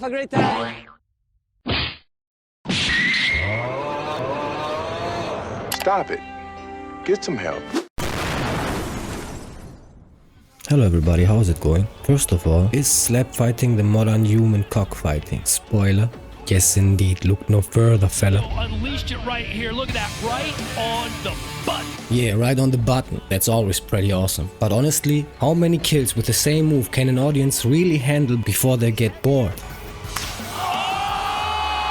have a great time. Stop it. Get some help. Hello everybody, how's it going? First of all, is slap fighting the modern human cockfighting? Spoiler, yes indeed, look no further fella. Unleashed it right here, look at that, right on the button. Yeah, right on the button, that's always pretty awesome. But honestly, how many kills with the same move can an audience really handle before they get bored?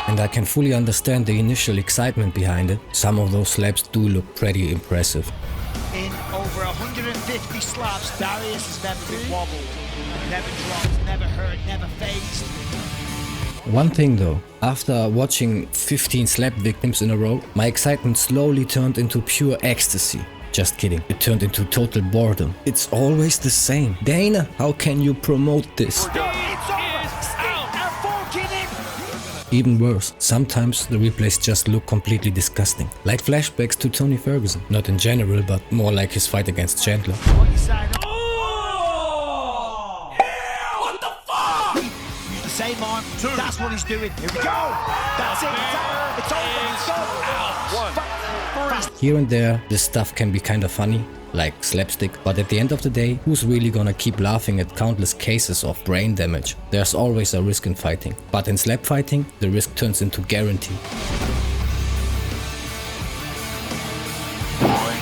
And I can fully understand the initial excitement behind it. Some of those slaps do look pretty impressive. In over 150 slaps, Darius has never been wobbled, never dropped, never hurt, never phased. One thing though, after watching 15 slap victims in a row, my excitement slowly turned into pure ecstasy. Just kidding, it turned into total boredom. It's always the same. Dana, how can you promote this? Even worse, sometimes the replays just look completely disgusting. Like flashbacks to Tony Ferguson. Not in general, but more like his fight against Chandler. Oh! Yeah, what the fuck? Use the same arm, that's what he's doing. Here we go! That's it, it's over, it's over! Here and there, this stuff can be kinda funny, like slapstick, but at the end of the day, who's really gonna keep laughing at countless cases of brain damage? There's always a risk in fighting, but in slap fighting, the risk turns into guarantee.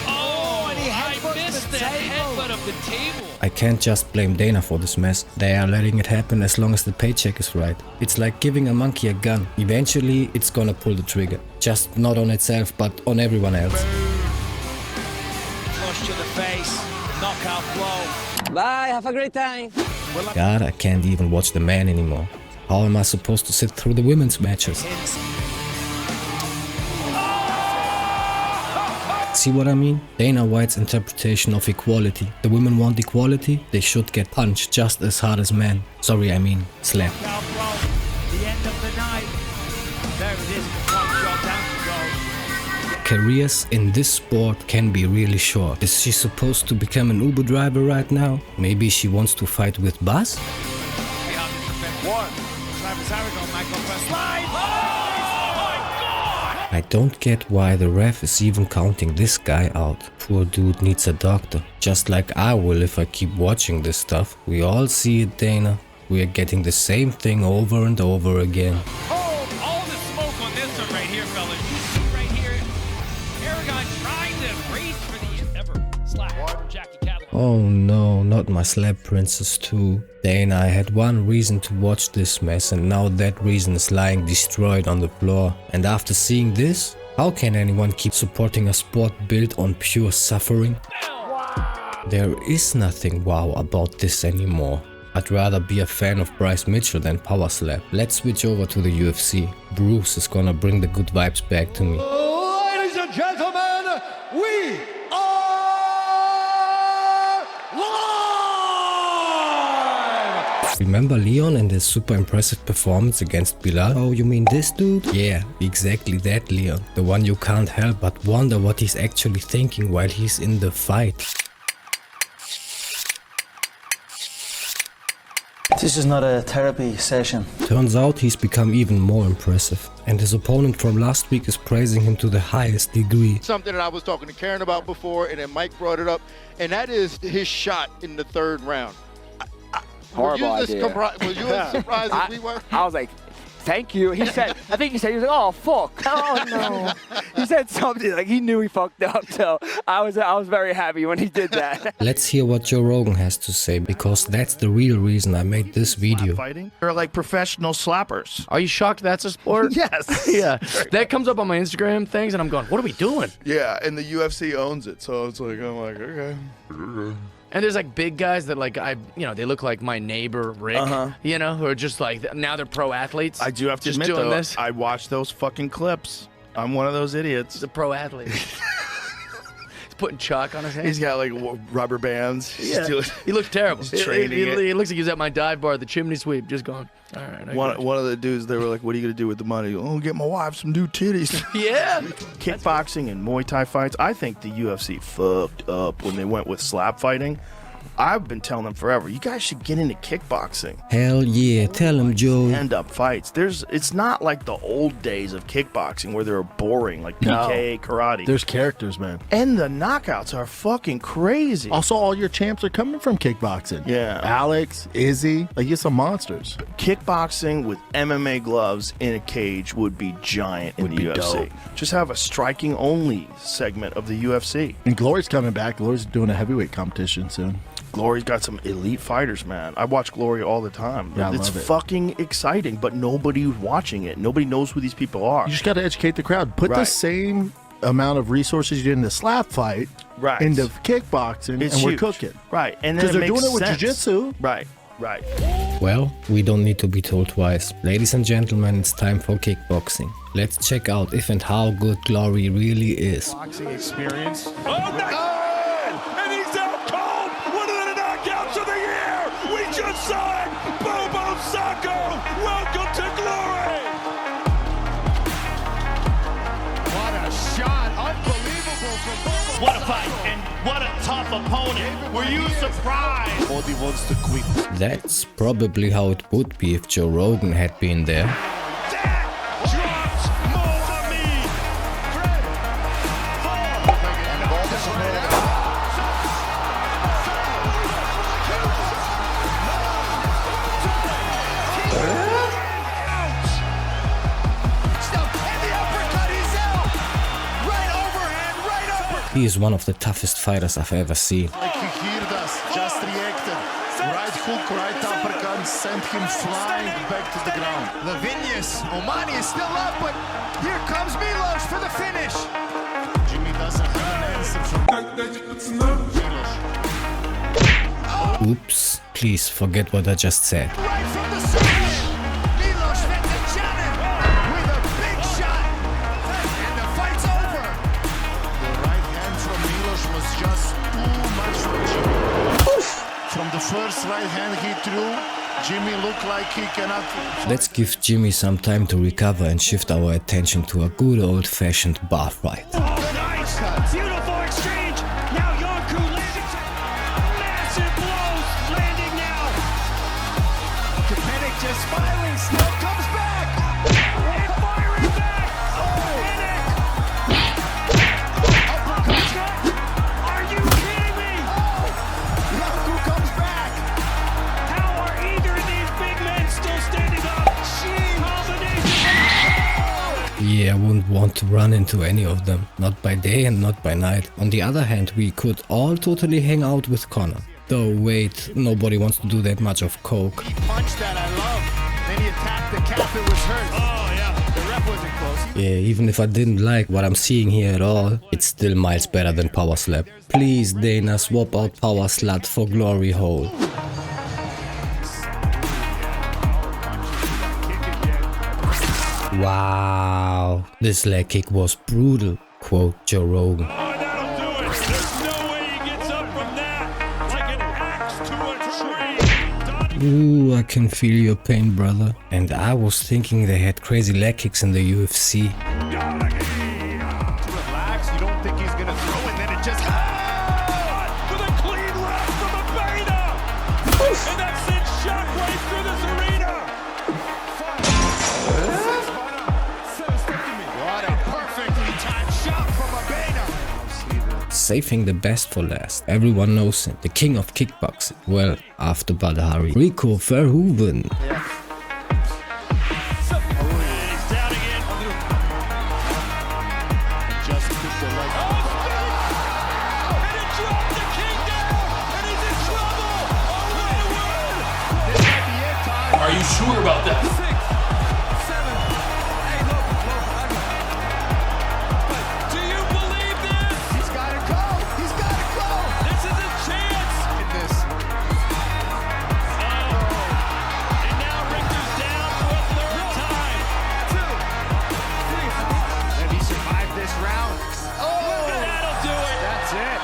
Oh, and I missed the headbutt of the table. I can't just blame Dana for this mess. They are letting it happen as long as the paycheck is right. It's like giving a monkey a gun. Eventually, it's gonna pull the trigger. Just not on itself, but on everyone else. Flush to the face, knockout blow. Bye, have a great time. God, I can't even watch the man anymore. How am I supposed to sit through the women's matches? See what I mean? Dana White's interpretation of equality. The women want equality, they should get punched just as hard as men. Sorry, I mean slap. The end of the night. There it is, one shot down to go. Careers in this sport can be really short. Is she supposed to become an Uber driver right now? Maybe she wants to fight with Buzz? I don't get why the ref is even counting this guy out. Poor dude needs a doctor. Just like I will if I keep watching this stuff. We all see it, Dana. We are getting the same thing over and over again. Oh, all the smoke on this one right here, fellas. You see right here, Aragon trying to race for the ever slap from Jackie Cattle. Oh no, not my slap princess too. Dana, I had one reason to watch this mess and now that reason is lying destroyed on the floor. And after seeing this, how can anyone keep supporting a sport built on pure suffering? Wow. There is nothing wow about this anymore. I'd rather be a fan of Bryce Mitchell than Power Slap. Let's switch over to the UFC. Bruce is gonna bring the good vibes back to me. Ladies and gentlemen, we are live! Remember Leon and his super impressive performance against Bilal? Oh, you mean this dude? Yeah, exactly that Leon. The one you can't help but wonder what he's actually thinking while he's in the fight. This is not a therapy session. Turns out he's become even more impressive. And his opponent from last week is praising him to the highest degree. Something that I was talking to Karen about before, and then Mike brought it up, and that is his shot in the third round. Horrible idea. Was you as surprised as we were? I was like, thank you. He said, I think he said, he was like, oh, fuck. Oh, no. He said something like he knew he fucked up. So I was very happy when he did that. Let's hear what Joe Rogan has to say, because that's the real reason I made this video. Fighting? They're like professional slappers. Are you shocked that's a sport? Yes. Yeah. That comes up on my Instagram things and I'm going, what are we doing? Yeah, and the UFC owns it. So it's like, I'm like, okay. And there's like big guys that like they look like my neighbor Rick, who are just like now they're pro athletes. I do have to just admit doing though, this. I watch those fucking clips. I'm one of those idiots. He's a pro athlete. He's putting chalk on his hands. He's got like rubber bands. Yeah. He looks terrible. He's training he looks like he's at my dive bar, the chimney sweep, just going. All right. One of the dudes, they were like, "What are you gonna do with the money?" Oh, get my wife some new titties. Yeah. Kickboxing and Muay Thai fights. I think the UFC fucked up when they went with slap fighting. I've been telling them forever, you guys should get into kickboxing. Hell yeah, tell him, Joe. End up fights. It's not like the old days of kickboxing where they're boring, like PK, karate. There's characters, man. And the knockouts are fucking crazy. Also, all your champs are coming from kickboxing. Yeah. Alex, Izzy, like you're some monsters. Kickboxing with MMA gloves in a cage would be giant in the UFC. Dope. Just have a striking only segment of the UFC. And Glory's coming back. Glory's doing a heavyweight competition soon. Glory's got some elite fighters, man. I watch Glory all the time. Yeah, it's love it. fucking exciting, but nobody's watching it. Nobody knows who these people are. You just got to educate the crowd. Put the same amount of resources you did in the slap fight into kickboxing, It's and we're huge. cooking. Right. And because then they're it makes doing it with sense. jiu-jitsu. Right. Right. Well, we don't need to be told twice. Ladies and gentlemen, it's time for kickboxing. Let's check out if and how good Glory really is. Boxing experience. And he's out cold. One of the knockouts of the year. We just saw it. Bobo Sacco. Welcome to Glory. What a shot. Unbelievable from Bobo. What a fight, and what a tough opponent. Were you surprised? Body wants to quit. That's probably how it would be if Joe Rogan had been there. He is one of the toughest fighters I've ever seen. Like he heard us, just reacted. Right hook, right uppercut, sent him flying back to the ground. Lavinius, Omani is still up, but here comes Milos for the finish. Jimmy doesn't have an answer from Oops, please forget what I just said. Right from the surface. Milos Vetajanin with a big shot. And the fight's over. The right hand from Milos was just too much for Jimmy. From the first right hand he threw, Jimmy looked like he cannot. Let's give Jimmy some time to recover and shift our attention to a good old-fashioned bar fight. Nice, beautiful exchange. Now Yonku landing. Massive blows landing now. Kapenik just smiling. Still comes back. And firing back. Uppercut. Are you kidding me? Yonku comes back. How are either of these big men still standing up? Yeah, I wouldn't want to run into any of them. Not by day and not by night. On the other hand, we could all totally hang out with Connor. Though wait, nobody wants to do that much of coke. He punched that, I love. Then he attacked the calf, it was hurt. Oh, yeah. The ref wasn't close. Yeah, even if I didn't like what I'm seeing here at all, it's still miles better than Power Slap. Please, Dana, swap out Power Slut for Glory Hole. Wow, this leg kick was brutal, quote Joe Rogan. Ooh, I can feel your pain, brother. And I was thinking they had crazy leg kicks in the UFC. Relax, you don't think he's gonna throw, and then it just with a clean left from Abena! And that sends shockwaves through this arena! What a perfectly timed shot from Abena! Saving the best for last. Everyone knows him, the king of kickboxing. Well, after Badahari. Rico Verhoeven. Yeah. Are you sure about that? 6, 7, 8, look. Do you believe this? He's got to go. He's got to go. This is a chance. This. And now Richter's down for a third time. 2, 3. Have he survived this round? Oh, that'll do it. That's it.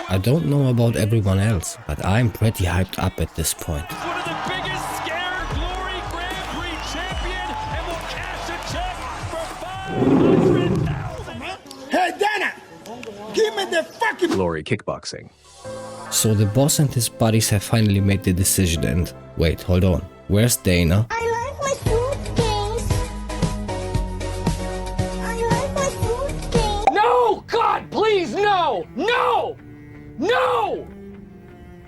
I don't know about everyone else, but I'm pretty hyped up at this point. One of the biggest scare Glory Grand Prix champion, and will cash a check for $500,000. Hey, Dana! Give me the fucking Glory Kickboxing. So the boss and his buddies have finally made the decision and... Wait, hold on. Where's Dana? I like my suitcase. I like my suitcase. No! God, please, no! No! No!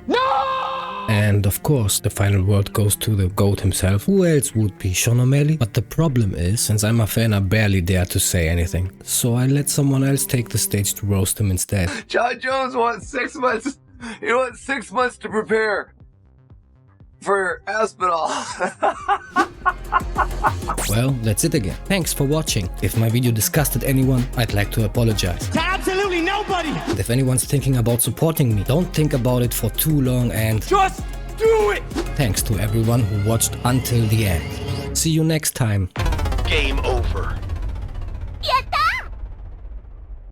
No! And of course, the final word goes to the GOAT himself. Who else would be? Sean O'Malley? But the problem is, since I'm a fan, I barely dare to say anything. So I let someone else take the stage to roast him instead. John Jones wants 6 months. He wants 6 months to prepare for Aspinall. Well, that's it again. Thanks for watching. If my video disgusted anyone, I'd like to apologize. To absolutely nobody! And if anyone's thinking about supporting me, don't think about it for too long and... Just do it! Thanks to everyone who watched until the end. See you next time. Game over.